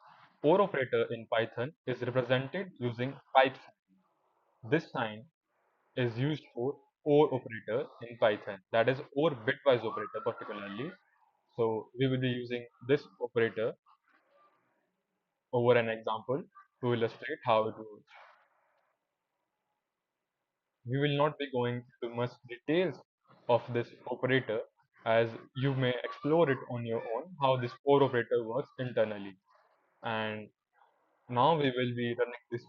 OR operator in Python is represented using pipe sign. This sign is used for OR operator in Python, that is OR bitwise operator particularly. So we will be using this operator over an example to illustrate how it works. We will not be going into much details of this operator, as you may explore it on your own how this OR operator works internally. And now we will be running this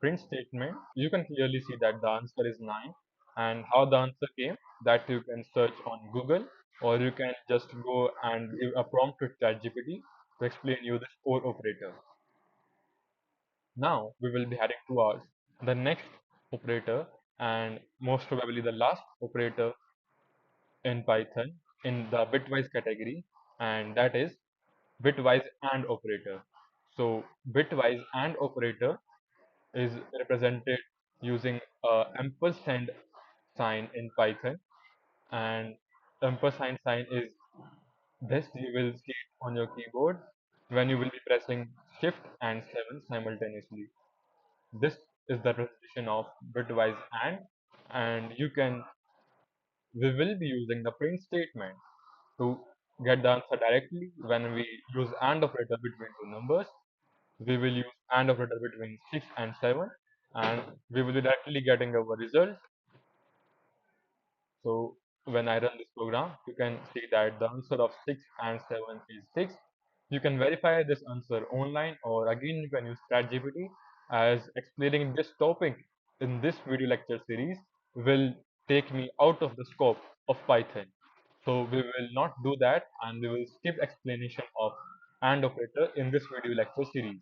print statement. You can clearly see that the answer is 9, and how the answer came, that you can search on Google, or you can just go and give a prompt to ChatGPT to explain you this OR operator. Now we will be heading towards the next operator, and most probably the last operator in Python in the bitwise category, and that is bitwise AND operator. So bitwise AND operator is represented using a ampersand sign in Python, and ampersand sign is this. You will see it on your keyboard when you will be pressing Shift and 7 simultaneously. This is the representation of bitwise and you can we will be using the print statement to get the answer directly. When we use AND operator between two numbers, we will use AND operator between 6 and 7, and we will be directly getting our result. So when I run this program, you can see that the answer of 6 and 7 is 6. You can verify this answer online, or again you can use ChatGPT, as explaining this topic in this video lecture series will take me out of the scope of Python. So we will not do that, and we will skip explanation of AND operator in this video lecture series.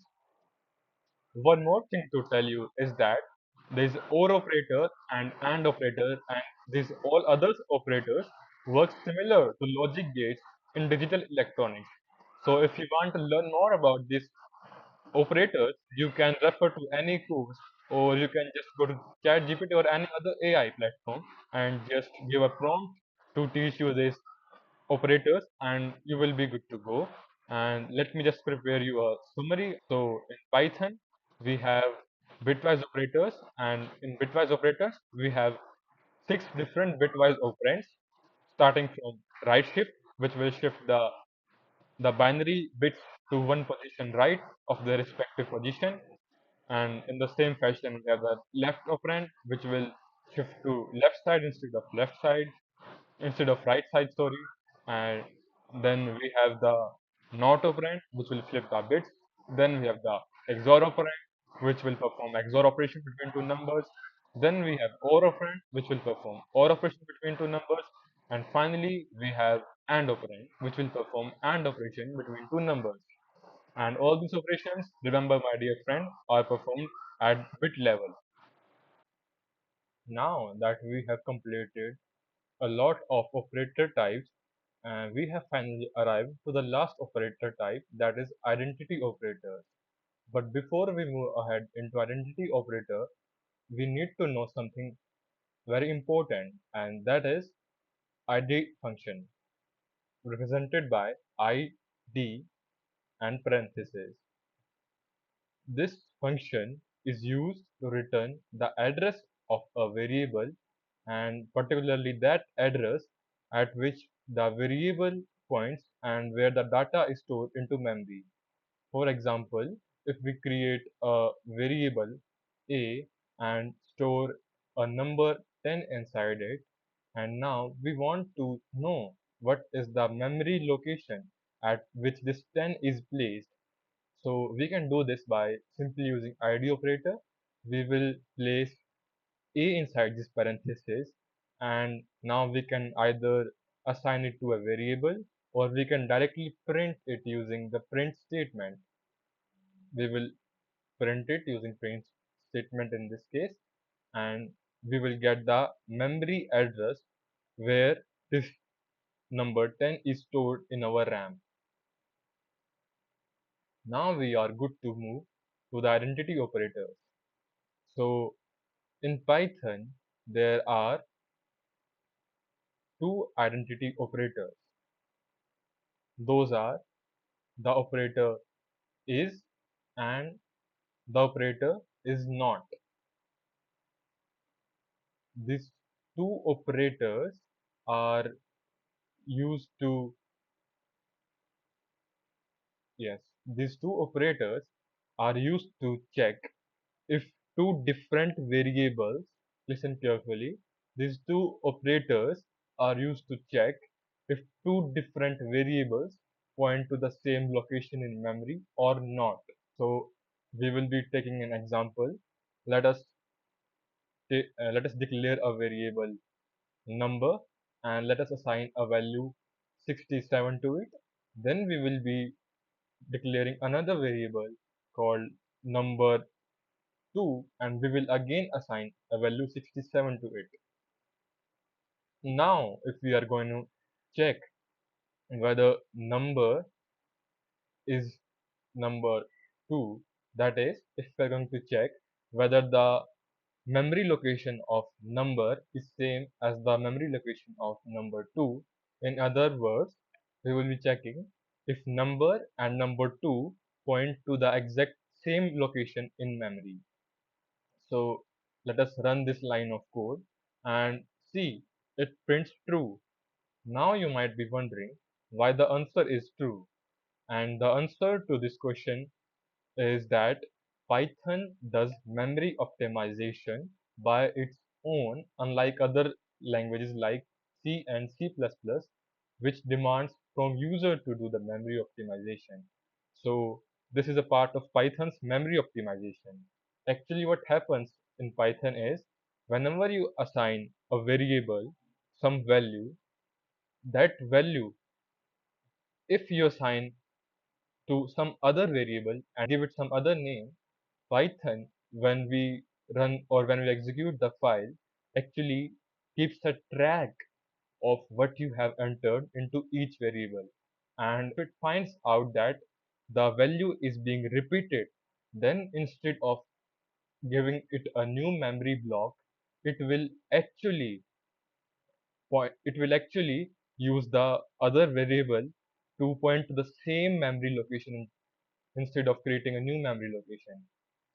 One more thing to tell you is that there is OR operator and AND operator, and these all other operators work similar to logic gates in digital electronics. So if you want to learn more about these operators, you can refer to any course or you can just go to ChatGPT or any other AI platform and just give a prompt to teach you these operators, and you will be good to go. And let me just prepare you a summary. So in Python, we have bitwise operators, and in bitwise operators, we have six different bitwise operands, starting from right shift, which will shift the binary bits to one position right of their respective position. And in the same fashion, we have the left operand, which will shift to left side instead of right side, sorry. And then we have the not operand, which will flip the bits. Then we have the XOR operand, which will perform XOR operation between two numbers. Then we have OR operand, which will perform OR operation between two numbers. And finally, we have AND operand, which will perform AND operation between two numbers. And all these operations, remember my dear friend, are performed at bit level. Now that we have completed a lot of operator types, and we have finally arrived to the last operator type, that is identity operator. But before we move ahead into identity operator, we need to know something very important, and that is ID function, represented by ID and parentheses. This function is used to return the address of a variable, and particularly that address at which the variable points and where the data is stored into memory. For example, if we create a variable a and store a number 10 inside it, and now we want to know what is the memory location at which this 10 is placed. So we can do this by simply using ID operator. We will place a inside this parenthesis, and now we can either assign it to a variable, or we can directly print it using the print statement. We will print it using print statement in this case, and we will get the memory address where this number 10 is stored in our RAM. Now we are good to move to the identity operators. So in Python, there are two identity operators. Those are the operator is and the operator is not. These two operators are used to, yes, these two operators are used to check if two different variables, listen carefully, these two operators are used to check if two different variables point to the same location in memory or not. So we will be taking an example. Let us let us declare a variable number, and let us assign a value 67 to it. Then we will be declaring another variable called number 2, and we will again assign a value 67 to it. Now if we are going to check whether number is number 2, that is, if we are going to check whether the memory location of number is same as the memory location of number 2. In other words, we will be checking if number and number 2 point to the exact same location in memory. So let us run this line of code and see, it prints true. Now you might be wondering why the answer is true. And the answer to this question is that Python does memory optimization by its own, unlike other languages like C and C++, which demands from user to do the memory optimization. So this is a part of Python's memory optimization. Actually, what happens in Python is whenever you assign a variable some value, that value, if you assign to some other variable and give it some other name, Python, when we run or when we execute the file, actually keeps a track of what you have entered into each variable. And if it finds out that the value is being repeated, then instead of giving it a new memory block, it will actually it will actually use the other variable to point to the same memory location instead of creating a new memory location.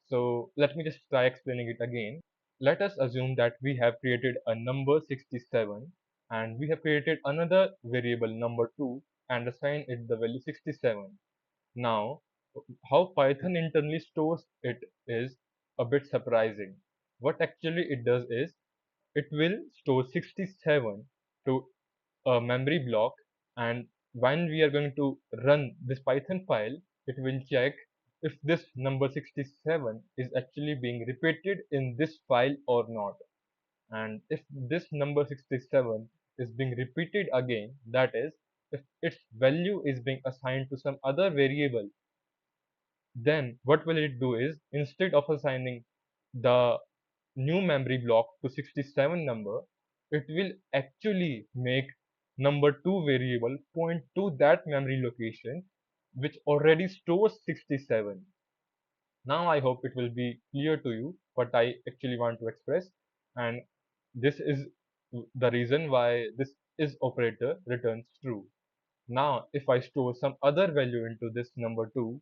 So let me just try explaining it again. Let us assume that we have created a number 67 and we have created another variable number 2 and assigned it the value 67. Now, how Python internally stores it is a bit surprising. What actually it does is it will store 67 to a memory block, and when we are going to run this Python file, it will check if this number 67 is actually being repeated in this file or not. And if this number 67 is being repeated again, that is, if its value is being assigned to some other variable, then what will it do is instead of assigning the new memory block to 67 number, it will actually make number 2 variable point to that memory location which already stores 67. Now I hope it will be clear to you what I actually want to express, and this is the reason why this is operator returns true. Now, if I store some other value into this number 2,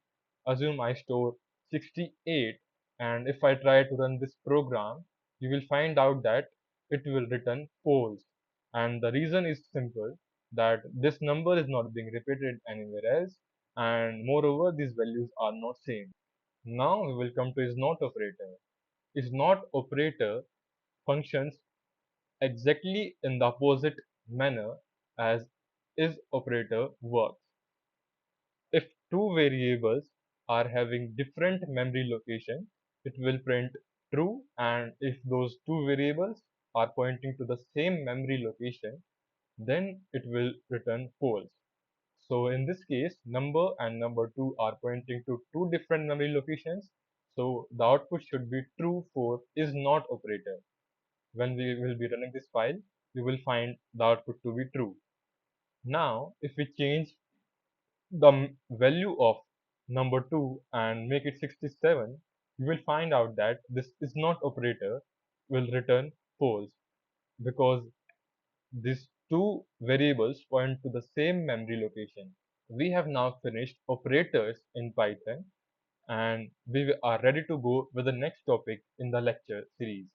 assume I store 68, and if I try to run this program, you will find out that it will return false. And the reason is simple, that this number is not being repeated anywhere else, and moreover, these values are not same. Now we will come to is not operator. Is not operator functions exactly in the opposite manner as is operator works. If two variables are having different memory location, it will print true, and if those two variables are pointing to the same memory location, then it will return false. So in this case, number and number 2 are pointing to two different memory locations. So the output should be true for is not operator. When we will be running this file, we will find the output to be true. Now, if we change the value of number 2 and make it 67, you will find out that this is not operator will return false because these two variables point to the same memory location. We have now finished operators in Python, and we are ready to go with the next topic in the lecture series.